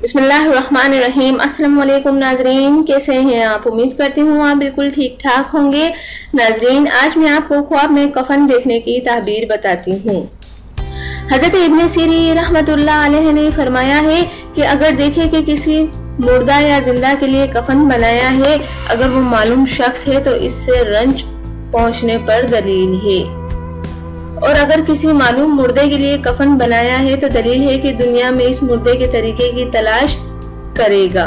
बिस्मिल्लाहिर्रहमानिर्रहीम। अस्सलाम वालेकुम नाजरीन, कैसे हैं आप? उम्मीद करती हूँ आप बिल्कुल ठीक ठाक होंगे। नाजरीन, आज मैं आपको ख्वाब में कफन देखने की ताबीर बताती हूँ। हजरत इब्न सीरीन रहमतुल्लाह अलैह ने फरमाया है कि अगर देखे कि किसी मुर्दा या जिंदा के लिए कफन बनाया है, अगर वो मालूम शख्स है तो इससे रंज पहुँचने पर दलील है, और अगर किसी मालूम मुर्दे के लिए कफन बनाया है तो दलील है कि दुनिया में इस मुर्दे के तरीके की तलाश करेगा।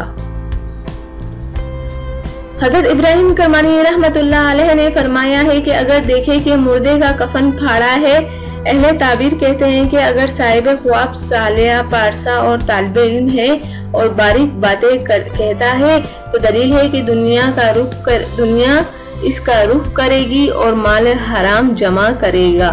हजरत इब्राहिम करमानी रहमतुल्लाह अलैह ने फरमाया है कि अगर देखे कि मुर्दे का कफन फाड़ा है, अहले ताबीर कहते हैं कि अगर साहिब ख्वाब सालिया, पारसा और तालिब इल्म है और बारीक बातें कहता है तो दलील है कि दुनिया इसका रुख करेगी और माल हराम जमा करेगा।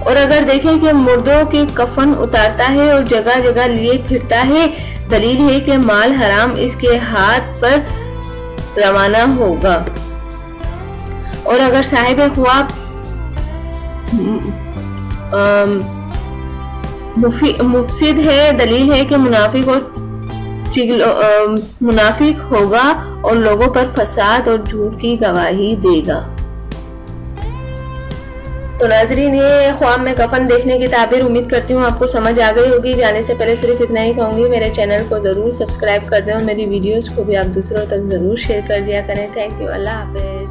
और अगर देखें कि मुर्दों के कफन उतारता है और जगह जगह लिए फिरता है, दलील है कि माल हराम इसके हाथ पर रवाना होगा। और अगर साहिब ख्वाब मुफसिद है, दलील है कि मुनाफिक होगा और लोगों पर फसाद और झूठ की गवाही देगा। तो नाजरीन, ये ख्वाब में कफन देखने की ताबीर उम्मीद करती हूँ आपको समझ आ गई होगी। जाने से पहले सिर्फ इतना ही कहूँगी, मेरे चैनल को ज़रूर सब्सक्राइब कर दें और मेरी वीडियोस को भी आप दूसरों तक ज़रूर शेयर कर दिया करें। Thank you. अल्लाह हाफ़िज़।